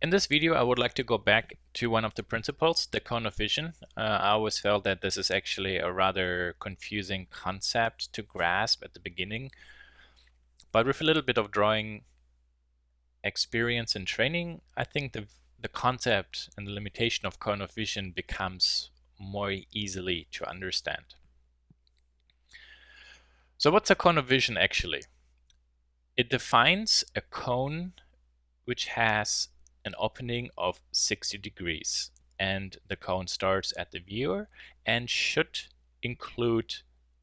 In this video, I would like to go back to one of the principles, the cone of vision. I always felt that this is actually a rather confusing concept to grasp at the beginning, but with a little bit of drawing experience and training, I think the concept and the limitation of cone of vision becomes more easily to understand. So what's a cone of vision actually? It defines a cone which has an opening of 60 degrees, and the cone starts at the viewer and should include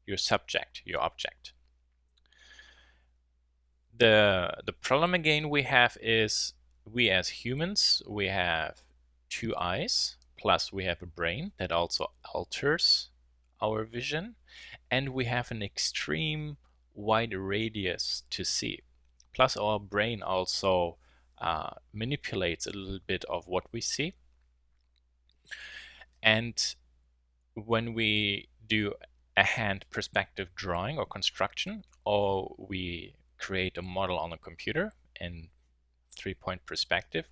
your subject, your object. The problem again we have is we as humans, we have two eyes, plus we have a brain that also alters our vision, and we have an extreme wide radius to see. Plus our brain also manipulates a little bit of what we see. And when we do a hand perspective drawing or construction, or we create a model on a computer in 3-point perspective,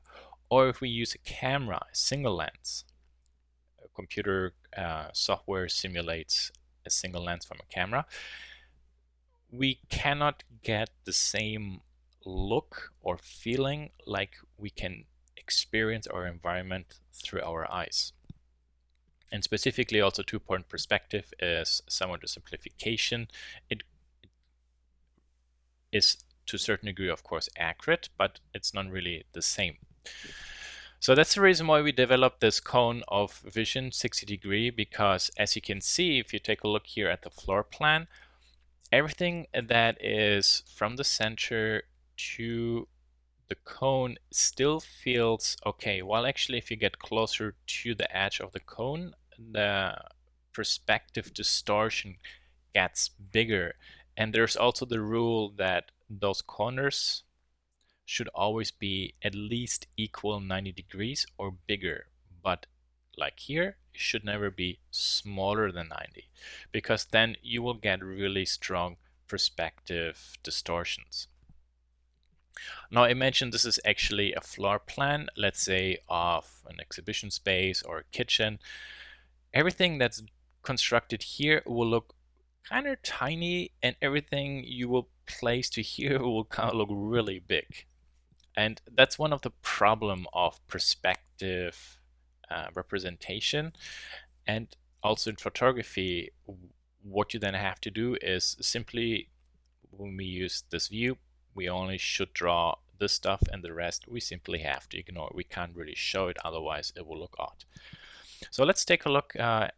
or if we use a camera, a single lens, a computer software simulates a single lens from a camera, we cannot get the same look or feeling like we can experience our environment through our eyes. And specifically also 2-point perspective is somewhat a simplification. It is to a certain degree, of course, accurate, but it's not really the same. So that's the reason why we developed this cone of vision 60 degree, because as you can see, if you take a look here at the floor plan, everything that is from the center to the cone still feels okay. While actually if you get closer to the edge of the cone, the perspective distortion gets bigger. And there's also the rule that those corners should always be at least equal 90 degrees or bigger. But like here, it should never be smaller than 90, because then you will get really strong perspective distortions. Now imagine this is actually a floor plan, let's say of an exhibition space or a kitchen. Everything that's constructed here will look kind of tiny, and everything you will place to here will kind of look really big. And that's one of the problem of perspective representation. And also in photography, what you then have to do is simply, when we use this view, we only should draw this stuff, and the rest we simply have to ignore. We can't really show it, otherwise it will look odd. So let's take a look at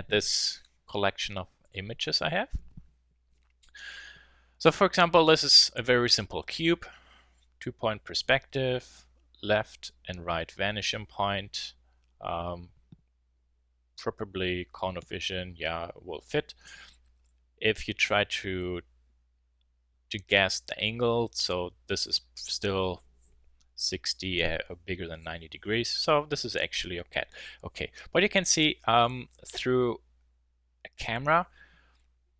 this collection of images I have. So for example, this is a very simple cube, 2-point perspective, left and right vanishing point, probably cone of vision, yeah, will fit. If you try to guess the angle, so this is still 60 bigger than 90 degrees, so this is actually okay. But you can see through a camera,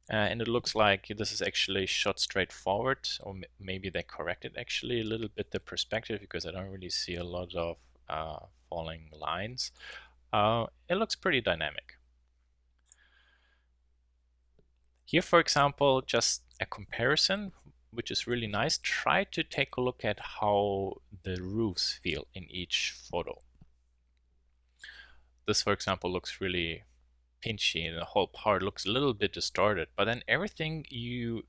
and it looks like this is actually shot straight forward, or maybe they corrected actually a little bit the perspective, because I don't really see a lot of falling lines. It looks pretty dynamic. Here, for example, just a comparison, which is really nice. Try to take a look at how the roofs feel in each photo. This, for example, looks really pinchy, and the whole part looks a little bit distorted. But then everything you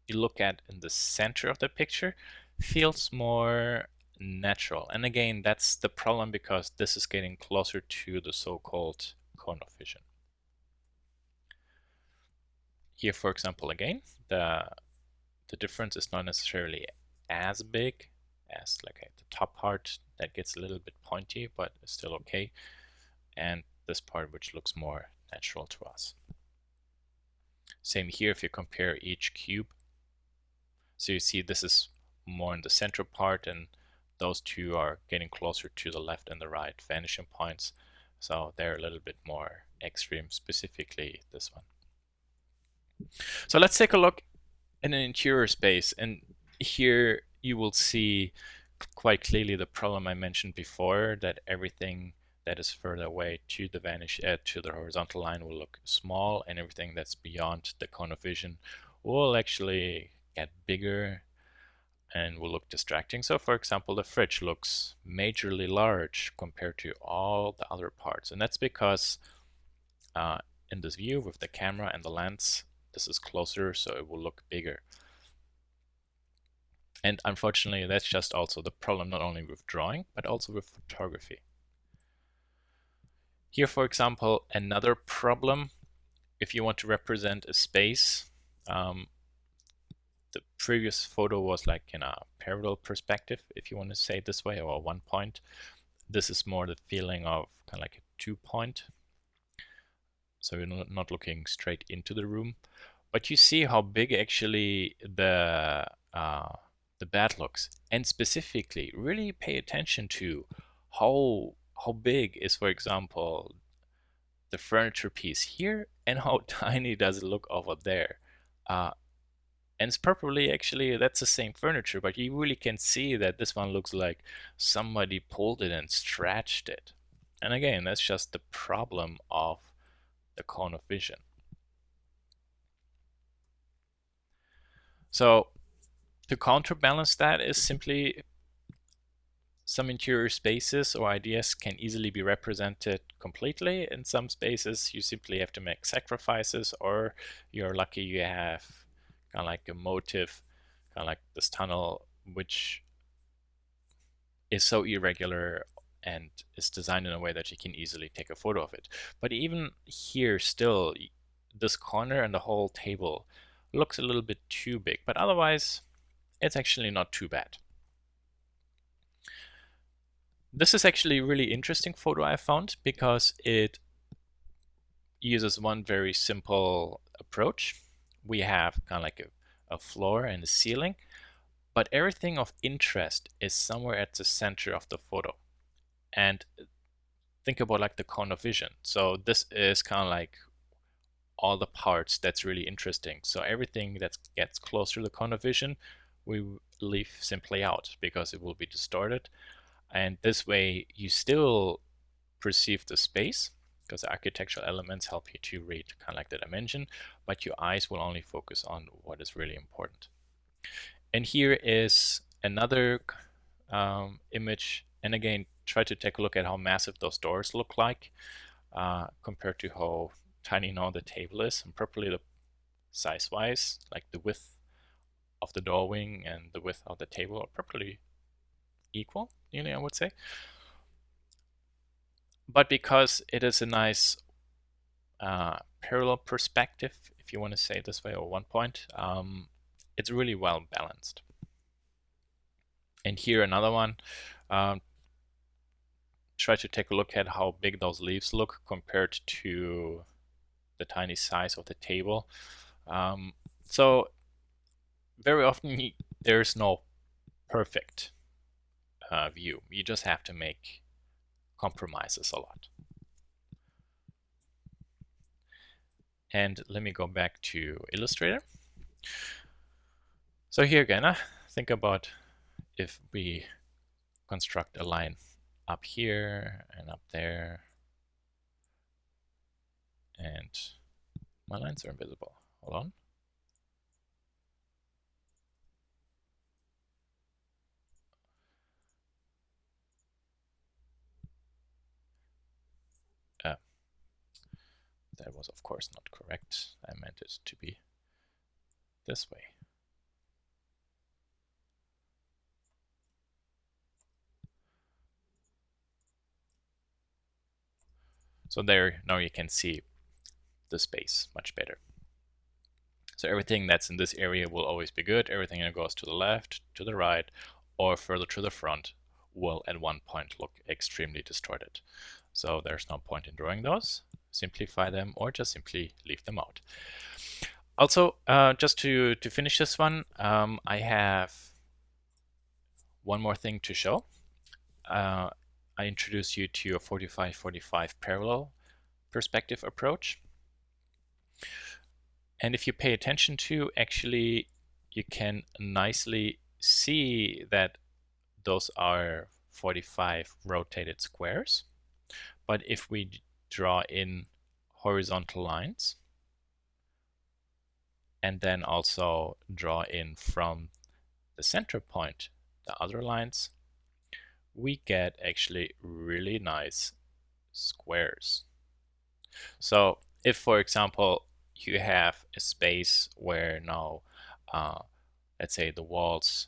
look at in the center of the picture feels more natural. And again, that's the problem, because this is getting closer to the so-called cone of vision. Here, for example, again, the difference is not necessarily as big as like the top part that gets a little bit pointy, but it's still okay. And this part, which looks more natural to us. Same here if you compare each cube. So you see this is more in the central part, and those two are getting closer to the left and the right vanishing points. So they're a little bit more extreme, specifically this one. So let's take a look in an interior space, and here you will see quite clearly the problem I mentioned before, that everything that is further away to the to the horizontal line will look small, and everything that's beyond the cone of vision will actually get bigger and will look distracting. So for example, the fridge looks majorly large compared to all the other parts, and that's because in this view with the camera and the lens, this is closer, so it will look bigger. And unfortunately, that's just also the problem not only with drawing, but also with photography. Here, for example, another problem, if you want to represent a space, the previous photo was like in a parallel perspective, if you want to say it this way, or 1 point. This is more the feeling of kind of like a 2 point. So you're not looking straight into the room, but you see how big actually the bat looks. And specifically, really pay attention to how big is, for example, the furniture piece here, and how tiny does it look over there. And it's probably actually that's the same furniture, but you really can see that this one looks like somebody pulled it and stretched it. And again, that's just the problem of the cone of vision. So to counterbalance that is simply some interior spaces or ideas can easily be represented completely. In some spaces, you simply have to make sacrifices, or you're lucky you have kind of like a motive, kind of like this tunnel, which is so irregular and is designed in a way that you can easily take a photo of it. But even here, still, this corner and the whole table looks a little bit too big, but otherwise, it's actually not too bad. This is actually a really interesting photo I found because it uses one very simple approach. We have kind of like a floor and a ceiling, but everything of interest is somewhere at the center of the photo. And think about like the cone of vision. So this is kind of like all the parts that's really interesting. So everything that gets close to the cone of vision, we leave simply out because it will be distorted. And this way you still perceive the space, because the architectural elements help you to read kind of like the dimension, but your eyes will only focus on what is really important. And here is another image, and again, try to take a look at how massive those doors look like compared to how tiny now the table is, and probably the size-wise, like the width of the door wing and the width of the table are probably equal, I would say. But because it is a nice parallel perspective, if you want to say it this way, or 1 point, it's really well balanced. And here another one. Try to take a look at how big those leaves look compared to the tiny size of the table. So very often there's no perfect view. You just have to make compromises a lot. And let me go back to Illustrator. So here again, think about if we construct a line up here and up there, and my lines are invisible. Hold on. That was of course not correct. I meant it to be this way. So there, now you can see the space much better. So everything that's in this area will always be good. Everything that goes to the left, to the right, or further to the front will at 1 point look extremely distorted. So there's no point in drawing those. Simplify them or just simply leave them out. Also, just to finish this one, I have one more thing to show. I introduce you to a 45-45 parallel perspective approach. And if you pay attention to, actually, you can nicely see that those are 45 rotated squares. But if we draw in horizontal lines and then also draw in from the center point the other lines, we get actually really nice squares. So if, for example, you have a space where now, let's say the walls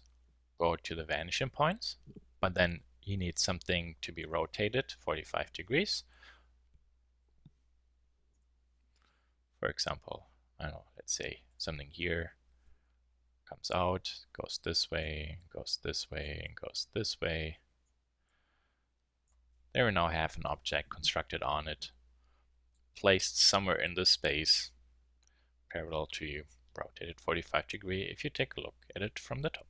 go to the vanishing points, but then you need something to be rotated 45 degrees. For example, I don't know, let's say something here comes out, goes this way, goes this way, and goes this way. There we now have an object constructed on it, placed somewhere in this space, parallel to you, rotated 45 degrees if you take a look at it from the top.